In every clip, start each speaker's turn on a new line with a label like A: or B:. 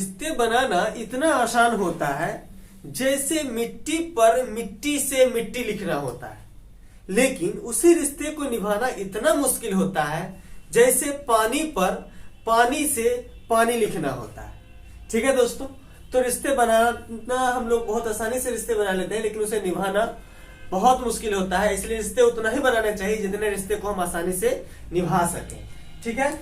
A: रिश्ते बनाना इतना आसान होता है जैसे मिट्टी पर मिट्टी से मिट्टी लिखना होता है, लेकिन उसी रिश्ते को निभाना इतना मुश्किल होता है जैसे पानी पर पानी से पानी लिखना होता है। ठीक है दोस्तों, तो रिश्ते बनाना हम लोग बहुत आसानी से रिश्ते बना लेते हैं, लेकिन उसे निभाना बहुत मुश्किल होता है। इसलिए रिश्ते उतना ही बनाना चाहिए जितने रिश्ते को हम आसानी से निभा सकें। ठीक है,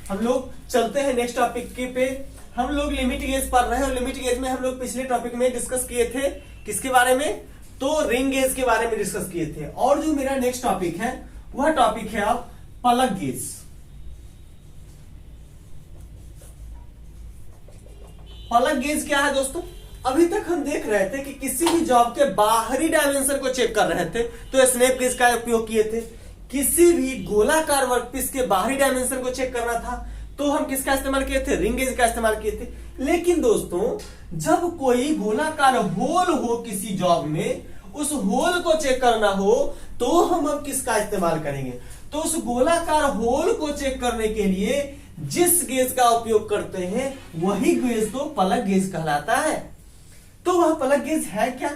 A: हम लोग चलते हैं नेक्स्ट टॉपिक के पे। हम लोग लिमिट गेज पढ़ रहे हैं और लिमिट गेज में हम लोग पिछले टॉपिक में डिस्कस किए थे किसके बारे में, तो रिंग गेज के बारे में डिस्कस किए थे। और जो मेरा नेक्स्ट टॉपिक है वह टॉपिक है अब पलक गेज। पलक गेज क्या है दोस्तों? अभी तक हम देख रहे थे कि किसी भी जॉब के बाहरी डायमेंशन को चेक कर रहे थे तो स्नैप गेज का उपयोग किए थे। किसी भी गोलाकार वर्कपीस के बाहरी डायमेंशन को चेक करना था तो हम किसका इस्तेमाल किए थे? रिंग गेज का इस्तेमाल किए थे। लेकिन दोस्तों जब कोई गोलाकार होल हो किसी जॉब में, उस होल को चेक करना हो तो हम अब किसका इस्तेमाल करेंगे? तो उस गोलाकार होल को चेक करने के लिए जिस गेज का उपयोग करते हैं वही गेज तो पलक गेज कहलाता है। तो वह पलक गेज है क्या?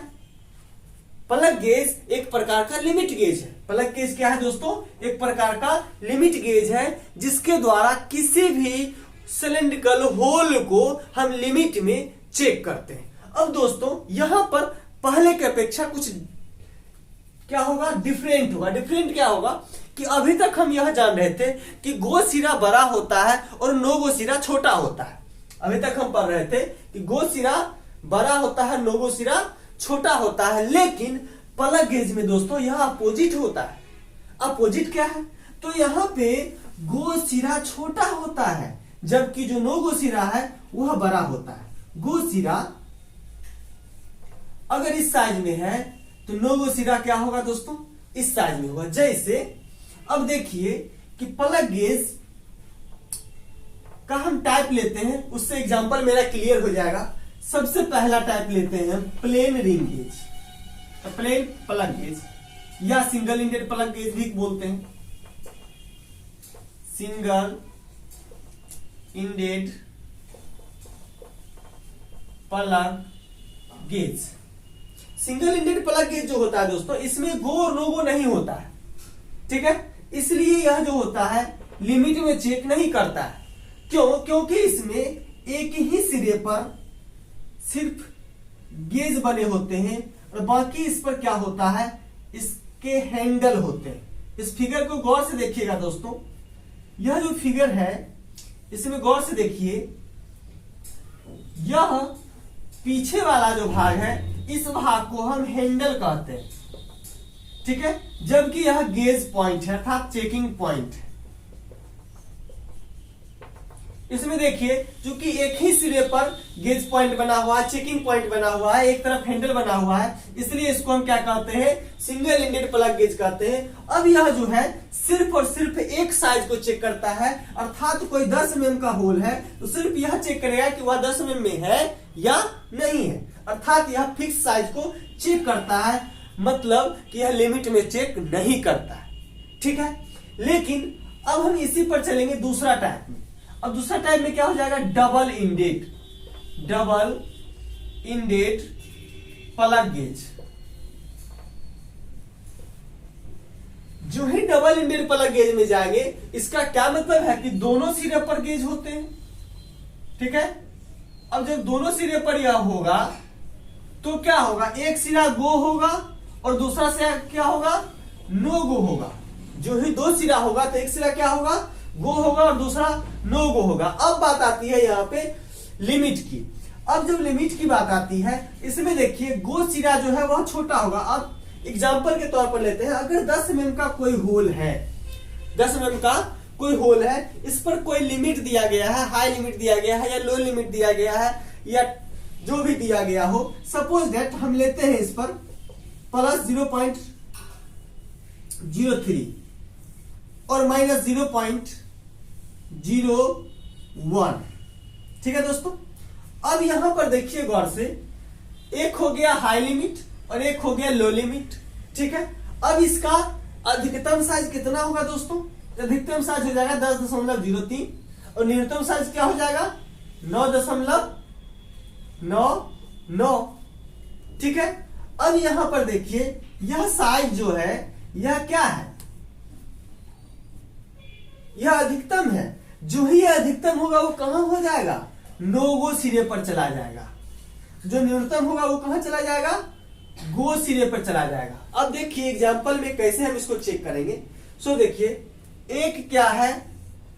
A: पलक गेज एक प्रकार का लिमिट गेज है। पलक गेज क्या है दोस्तों? एक प्रकार का लिमिट गेज है जिसके द्वारा किसी भी सिलेंड्रिकल होल को हम लिमिट में चेक करते हैं। अब दोस्तों यहां पर पहले की अपेक्षा कुछ क्या होगा? डिफरेंट होगा। डिफरेंट क्या होगा कि अभी तक हम यह जान रहे थे कि गो सिरा बड़ा होता है और नो गो सिरा छोटा होता है। अभी तक हम पढ़ रहे थे कि गो सिरा बड़ा होता है, नो गो सिरा छोटा होता है, लेकिन पलक गेज में दोस्तों यह अपोजिट होता है। अपोजिट क्या है? तो यहां पे गो सिरा छोटा होता है जबकि जो नो गो सिरा है वह बड़ा होता है। गो सिरा अगर इस साइज में है तो नो गो सिरा क्या होगा दोस्तों? इस साइज में होगा। जैसे अब देखिए कि पलक गेज का हम टाइप लेते हैं, उससे एग्जांपल मेरा क्लियर हो जाएगा। सबसे पहला टाइप लेते हैं प्लेन रिंग गेज, प्लेन पलक गेज या सिंगल इंडेड पलक गेज भी बोलते हैं। सिंगल इंडेड पलक गेज। सिंगल इंडेड पलक गेज जो होता है दोस्तों, इसमें गो और नो गो नहीं होता है। ठीक है, इसलिए यह जो होता है लिमिट में चेक नहीं करता है। क्यों? क्योंकि इसमें एक ही सिरे पर सिर्फ गेज बने होते हैं और बाकी इस पर क्या होता है? इसके हैंडल होते हैं। इस फिगर को गौर से देखिएगा दोस्तों, यह जो फिगर है इसमें गौर से देखिए, यह पीछे वाला जो भाग है इस भाग को हम हैंडल कहते हैं। ठीक है, जबकि यह गेज पॉइंट है अर्थात चेकिंग पॉइंट है। इसमें देखिए क्योंकि एक ही सिरे पर गेज पॉइंट बना हुआ है, चेकिंग पॉइंट बना हुआ है, एक तरफ हैंडल बना हुआ है, इसलिए इसको हम क्या कहते हैं? सिंगल इंडेड पलक गेज कहते हैं। अब यह जो है सिर्फ और सिर्फ एक साइज को चेक करता है, अर्थात कोई 10 mm का होल है तो सिर्फ यह चेक करेगा कि वह 10 mm में है या नहीं है, अर्थात यह फिक्स साइज को चेक करता है, मतलब कि यह लिमिट में चेक नहीं करता है। ठीक है, लेकिन अब हम इसी पर चलेंगे दूसरा टाइप में। अब दूसरा टाइप में क्या हो जाएगा? डबल इंडेड, डबल इंडेड पलक गेज। जो ही डबल इंडेड पलक गेज में जाएंगे, इसका क्या मतलब है कि दोनों सिरे पर गेज होते हैं। ठीक है, अब जब दोनों सिरे पर यह होगा तो क्या होगा? एक सिरा गो होगा और दूसरा सिरा क्या होगा? नो गो होगा। जो ही दो सिरा होगा तो एक सिरा क्या होगा? गो होगा और दूसरा नो गो होगा। अब बात आती है यहाँ पे लिमिट की। अब जब लिमिट की बात आती है, इसमें देखिए गो सिरा जो है वह छोटा होगा। अब एग्जांपल के तौर पर लेते हैं, अगर 10 mm का कोई होल है, 10 mm का कोई होल है, इस पर कोई लिमिट दिया गया है, हाई लिमिट दिया गया है या लो लिमिट दिया गया है या जो भी दिया गया हो, सपोज दैट हम लेते हैं इस पर प्लस 0.03 और माइनस 0.01। ठीक है दोस्तों, अब यहां पर देखिए गौर से, एक हो गया हाई लिमिट और एक हो गया लो लिमिट। ठीक है, अब इसका अधिकतम साइज कितना होगा दोस्तों? अधिकतम साइज हो जाएगा 10.03 और न्यूनतम साइज क्या हो जाएगा? 9.05। 9 9। ठीक है, अब यहां पर देखिए यह साइज जो है यह क्या है, यह अधिकतम है। जो ही अधिकतम होगा वो कहां हो जाएगा, नो गो सिरे पर चला जाएगा। जो न्यूनतम होगा वो कहां चला जाएगा, गो सिरे पर चला जाएगा। अब देखिए एग्जांपल में कैसे हम इसको चेक करेंगे। सो देखिए एक क्या है,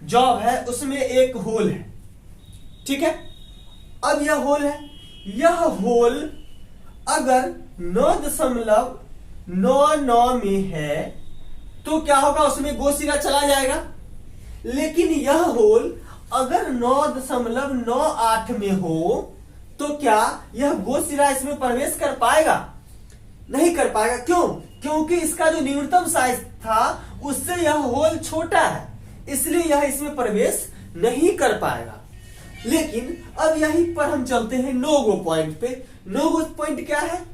A: जॉब है, उसमें एक होल है। ठीक है, अब यह होल है, यह होल अगर 9.99 में है तो क्या होगा, उसमें गो सिरा चला जाएगा। लेकिन यह होल अगर 9.98 में हो तो क्या यह गो सिरा इसमें प्रवेश कर पाएगा, नहीं कर पाएगा। क्यों, क्योंकि इसका जो न्यूनतम साइज था उससे यह होल छोटा है, इसलिए यह इसमें प्रवेश नहीं कर पाएगा। लेकिन अब यहीं पर हम चलते हैं नो गो पॉइंट पे। नो गो पॉइंट क्या है,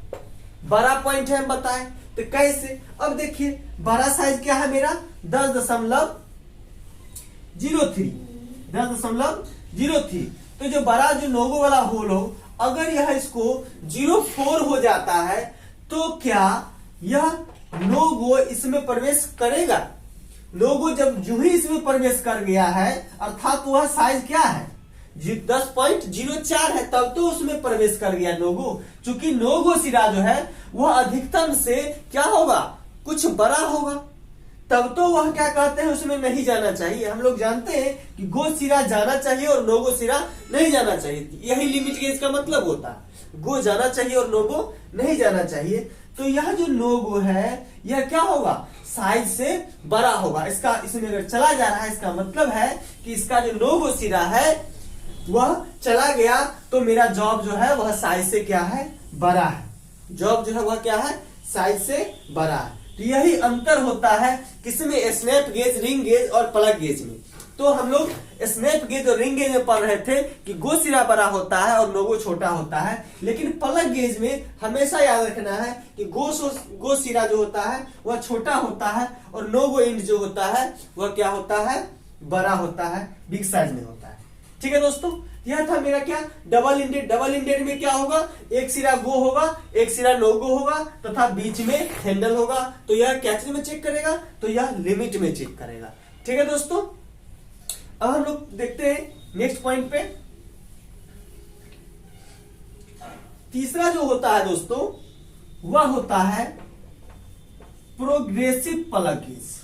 A: बड़ा पॉइंट है, हम बताएं तो कैसे। अब देखिए बड़ा साइज क्या है मेरा, 10.03। तो जो बड़ा जो नो गो वाला होल हो, अगर यह इसको 0.4 हो जाता है तो क्या यह नो गो इसमें प्रवेश करेगा। नो गो जब जो ही इसमें प्रवेश कर गया है, अर्थात वह साइज क्या है 10.04 है, तब तो उसमें प्रवेश कर गया नो गो। चूंकि नो गो सिरा जो है वह अधिकतम से क्या होगा, कुछ बड़ा होगा, तब तो वह क्या कहते हैं उसमें नहीं जाना चाहिए। हम लोग जानते हैं कि गो सिरा जाना चाहिए और नो गो सिरा नहीं जाना चाहिए, यही लिमिट गेज का मतलब होता है। गो जाना चाहिए और नो गो नहीं जाना चाहिए। तो यह जो नो गो है यह क्या होगा, साइज से बड़ा होगा। इसका इसमें अगर चला जा रहा है, इसका मतलब है कि इसका जो नो गो सिरा है वह चला गया, तो मेरा जॉब जो है वह साइज से क्या है, बड़ा है। जॉब जो है वह क्या है, साइज से बड़ा है। तो यही अंतर होता है किसमें, स्नैप गेज, रिंग गेज और प्लग गेज में। तो हम लोग स्नैप गेज और रिंग गेज में पढ़ रहे थे कि गो सिरा बड़ा होता है और नो गो छोटा होता है। लेकिन प्लग गेज में हमेशा याद रखना है कि गो सिरा जो होता है वह छोटा होता है और नो गो एंड जो होता है वह क्या होता है, बड़ा होता है, बिग साइज में होता है। ठीक है दोस्तों, यह था मेरा क्या, डबल इंडेड। डबल इंडेड में क्या होगा, एक सिरा गो होगा, एक सिरा नो गो होगा तथा बीच में हैंडल होगा। तो यह क्या चीज में चेक करेगा, तो यह लिमिट में चेक करेगा। ठीक है दोस्तों, अब हम लोग देखते हैं नेक्स्ट पॉइंट पे। तीसरा जो होता है दोस्तों वह होता है प्रोग्रेसिव प्लग गेज।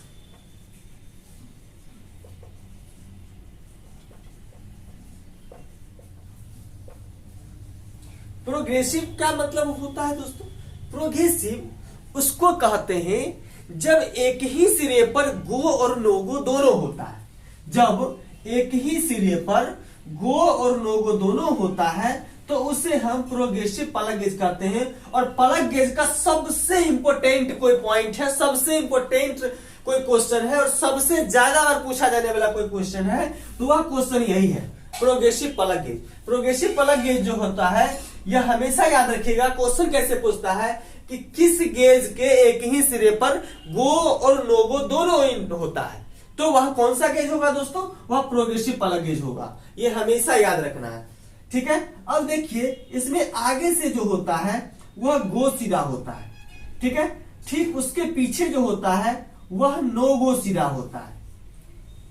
A: प्रोग्रेसिव क्या मतलब होता है दोस्तों, प्रोग्रेसिव उसको कहते हैं जब एक ही सिरे पर गो और नो गो दोनों होता है। जब एक ही सिरे पर गो और नो गो दोनों होता है तो उसे हम प्रोग्रेसिव प्लग गेज कहते हैं। और प्लग गेज का सबसे इंपॉर्टेंट कोई पॉइंट है, सबसे इंपॉर्टेंट कोई क्वेश्चन है और सबसे ज्यादा बार पूछा जाने वाला कोई क्वेश्चन है, तो वह क्वेश्चन यही है, progressive plug gauge. Progressive plug gauge जो होता है यह हमेशा याद रखिएगा, क्वेश्चन कैसे पूछता है कि किस गेज के एक ही सिरे पर गो और नो गो दोनों होता है, तो वह कौन सा गेज होगा दोस्तों, वह प्रोग्रेसिव प्लग गेज होगा। यह हमेशा याद रखना है। ठीक है, अब देखिए इसमें आगे से जो होता है वह गो सिरा होता है। ठीक है, ठीक उसके पीछे जो होता है वह नो गो सिरा होता है।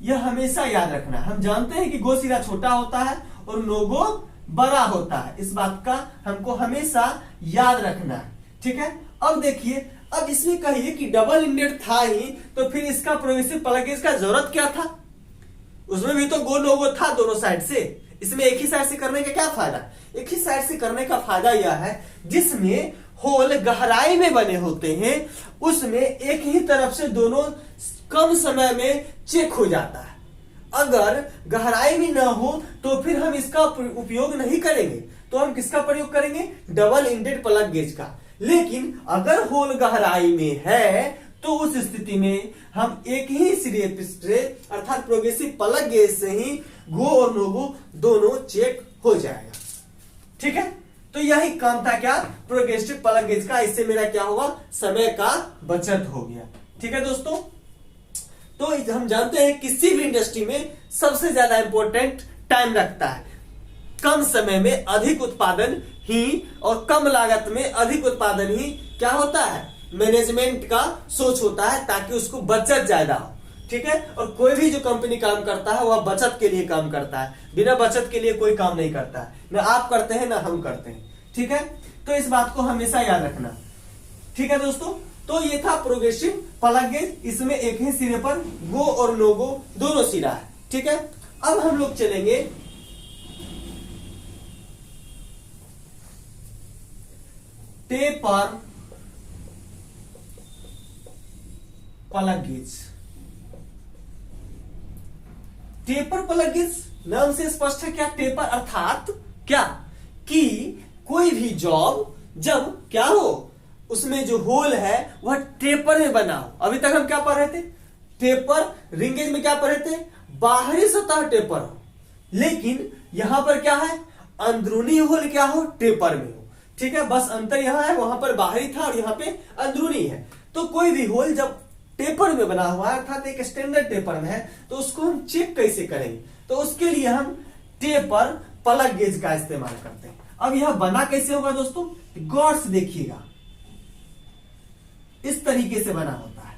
A: यह हमेशा याद रखना है। हम जानते हैं कि गो सिरा छोटा होता है और नो गो बड़ा होता है, इस बात का हमको हमेशा याद रखना है। ठीक है, अब देखिए, अब इसमें कहिए कि डबल इंडेड था ही, तो फिर इसका प्रोग्रेसिव प्लग गेज का जरूरत क्या था, उसमें भी तो गो नो गो था दोनों साइड से। इसमें एक ही साइड से करने का क्या फायदा, एक ही साइड से करने का फायदा यह है जिसमें होल गहराई में बने होते हैं उसमें एक ही तरफ से दोनों कम समय में चेक हो जाता है। अगर गहराई में ना हो तो फिर हम इसका उपयोग नहीं करेंगे, तो हम किसका प्रयोग करेंगे, डबल इंडेड प्लग गेज का। लेकिन अगर होल गहराई में है तो उस स्थिति में हम एक ही सिरे से अर्थात प्रोग्रेसिव प्लग गेज से ही गो और नो गो दोनों चेक हो जाएगा। ठीक है, तो यही काम था क्या, प्रोग्रेसिव प्लग गेज का। इससे मेरा क्या होगा, समय का बचत हो गया। ठीक है दोस्तों, तो हम जानते हैं किसी भी इंडस्ट्री में सबसे ज्यादा इंपॉर्टेंट टाइम रखता है। कम समय में अधिक उत्पादन ही और कम लागत में अधिक उत्पादन ही क्या होता है, मैनेजमेंट का सोच होता है, ताकि उसको बचत ज्यादा हो। ठीक है, और कोई भी जो कंपनी काम करता है वह बचत के लिए काम करता है, बिना बचत के लिए कोई काम नहीं करता है, ना आप करते हैं ना हम करते हैं। ठीक है, तो इस बात को हमेशा याद रखना। ठीक है दोस्तों, तो ये था प्रोग्रेसिव प्लग गेज। इसमें एक ही सिरे पर गो और नो गो दोनों सिरा है। ठीक है, अब हम लोग चलेंगे taper plug gauge. Taper plug gauge नाम से स्पष्ट है क्या, टेपर अर्थात क्या कि कोई भी जॉब जब क्या हो, उसमें जो होल है वह टेपर में बना हो। अभी तक हम क्या पढ़ रहे थे, टेपर रिंगेज में क्या पढ़े थे, बाहरी सतह टेपर हो, लेकिन यहां पर क्या है, अंदरूनी होल क्या हो, टेपर में हो। ठीक है, बस अंतर यहां है, वहां पर बाहरी था और यहां पे अंदरूनी है। तो कोई भी होल जब टेपर में बना हुआ है अर्थात एक स्टैंडर्ड टेपर में है, तो उसको हम चेक कैसे करेंगे, तो उसके लिए हम टेपर प्लग गेज का इस्तेमाल करते हैं। अब यह बना कैसे होगा दोस्तों, गौर से देखिएगा, इस तरीके से बना होता है।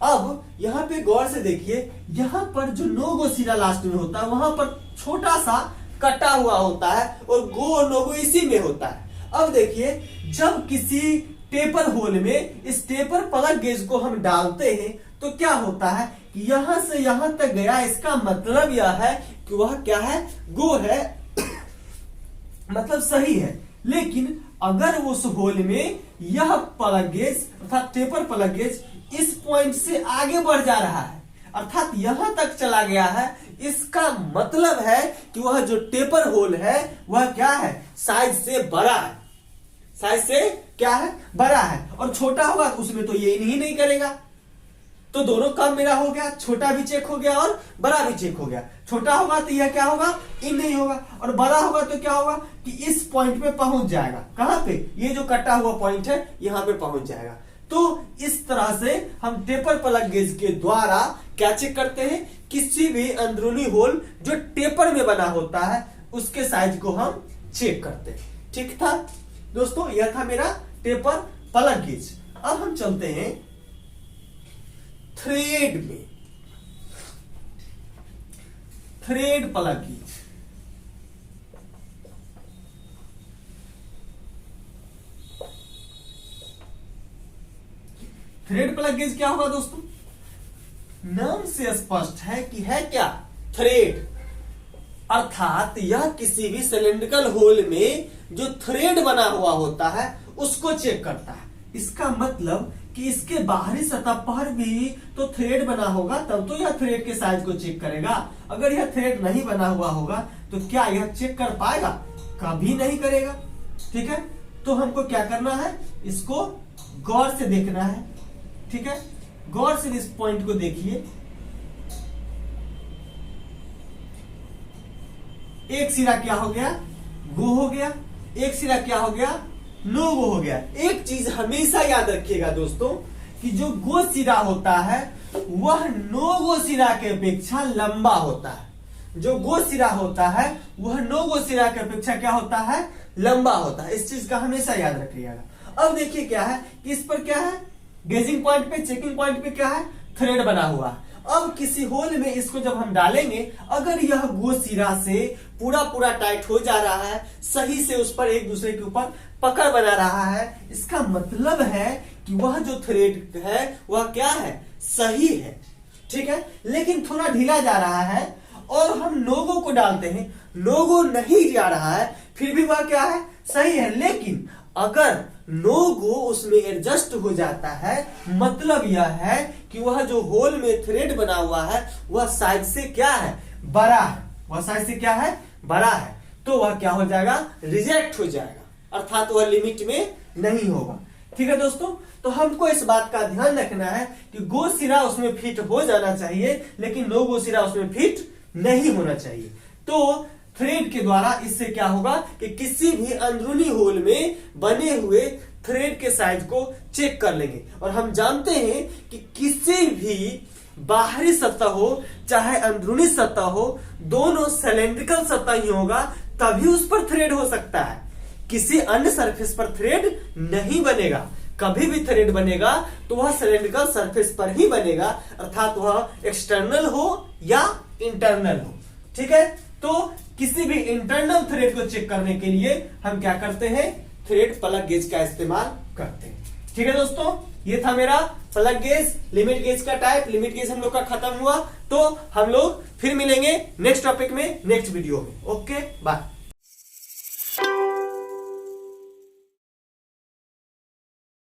A: अब यहां पे गौर से देखिए, यहां पर जो नो गो सिरा लास्ट में होता है वहां पर छोटा सा कटा हुआ होता है और गो और नो गो इसी में होता है। अब देखिए, जब किसी टेपर होल में इस टेपर प्लग गेज को हम डालते हैं तो क्या होता है कि यहां से यहां तक गया, इसका मतलब यह है कि वह क्या है, गो है मतलब सही है। लेकिन अगर उस होल में यह प्लग गेज अर्थात टेपर प्लग गेज इस पॉइंट से आगे बढ़ जा रहा है अर्थात यहां तक चला गया है, इसका मतलब है कि वह जो टेपर होल है वह क्या है, साइज से बड़ा है, साइज से क्या है, बड़ा है। और छोटा होगा उसमें तो ये नहीं करेगा, तो दोनों कम मेरा हो गया, छोटा भी चेक हो गया और बड़ा भी चेक हो गया। छोटा होगा तो यह क्या होगा, इन नहीं होगा, और बड़ा होगा तो क्या होगा कि इस पॉइंट पे पहुंच जाएगा। कहां पे, ये जो कटा हुआ पॉइंट है यहां पे पहुंच जाएगा। तो इस तरह से हम टेपर प्लग गेज के द्वारा क्या चेक करते हैं, किसी भी अंदरूनी होल जो टेपर में बना होता है उसके साइज को हम चेक करते हैं। ठीक था दोस्तों, यह था मेरा टेपर प्लग गेज। अब हम चलते हैं थ्रेड में, thread plug gauge. Thread plug gauge क्या होगा दोस्तों, नाम से स्पष्ट है कि है क्या, थ्रेड अर्थात यह किसी भी सिलिंड्रिकल होल में जो थ्रेड बना हुआ होता है उसको चेक करता है। इसका मतलब कि इसके बाहरी सतह पर भी तो थ्रेड बना होगा, तब तो यह थ्रेड के साइज को चेक करेगा। अगर यह थ्रेड नहीं बना हुआ होगा तो क्या यह चेक कर पाएगा, कभी नहीं करेगा। ठीक है, तो हमको क्या करना है, इसको गौर से देखना है। ठीक है, गौर से इस पॉइंट को देखिए, एक सिरा क्या हो गया, गो हो गया, एक सिरा क्या हो गया, नो गो हो गया। एक चीज हमेशा याद रखिएगा दोस्तों कि जो गो सिरा होता है वह नो गो सिरा के अपेक्षा लंबा होता है। जो गो सिरा होता है वह नो गो सिरा के अपेक्षा क्या होता है, लंबा होता है। इस चीज का हमेशा याद रखिएगा। अब देखिए क्या है कि इस पर क्या है, गेजिंग पॉइंट पे, चेकिंग पॉइंट पे क्या है, थ्रेड बना हुआ है। अब किसी होल में इसको जब हम डालेंगे, अगर यह गो सिरा से पूरा टाइट हो जा रहा है, सही से उस पर एक दूसरे के ऊपर पकड़ बना रहा है, इसका मतलब है कि वह जो थ्रेड है वह क्या है, सही है। ठीक है, लेकिन थोड़ा ढीला जा रहा है और हम नोगो को डालते हैं, नोगो नहीं जा रहा है, फिर भी वह क्या है, सही है। लेकिन अगर नोगो उसमें एडजस्ट हो जाता है, मतलब यह है कि वह जो होल में थ्रेड बना हुआ है वह साइज से क्या है, बड़ा है, वह साइज से क्या है, बड़ा है, तो वह क्या हो जाएगा, रिजेक्ट हो जाएगा, अर्थात वह लिमिट में नहीं होगा। ठीक है दोस्तों, तो हमको इस बात का ध्यान रखना है कि गो सिरा उसमें फिट हो जाना चाहिए, लेकिन नो गो सिरा उसमें फिट नहीं होना चाहिए। तो थ्रेड के द्वारा इससे क्या होगा कि किसी भी अंदरूनी होल में बने हुए थ्रेड के साइज को चेक कर लेंगे। और हम जानते हैं कि किसी भी बाहरी सतह हो चाहे अंदरूनी सतह हो, दोनों सिलेंड्रिकल सतह ही होगा, तभी उस पर थ्रेड हो सकता है, किसी अन्य सरफेस पर थ्रेड नहीं बनेगा। कभी भी थ्रेड बनेगा तो वह सिलेंड्रिकल सरफेस पर ही बनेगा, अर्थात वह एक्सटर्नल हो या इंटरनल हो। ठीक है, तो किसी भी इंटरनल थ्रेड को चेक करने के लिए हम क्या करते हैं, थ्रेड प्लग गेज का इस्तेमाल करते हैं। ठीक है दोस्तों, ये था मेरा प्लग गेज, लिमिट गेज का टाइप। लिमिट गेज हम लोग का खत्म हुआ, तो हम लोग फिर मिलेंगे नेक्स्ट टॉपिक में, नेक्स्ट वीडियो में। Okay, bye.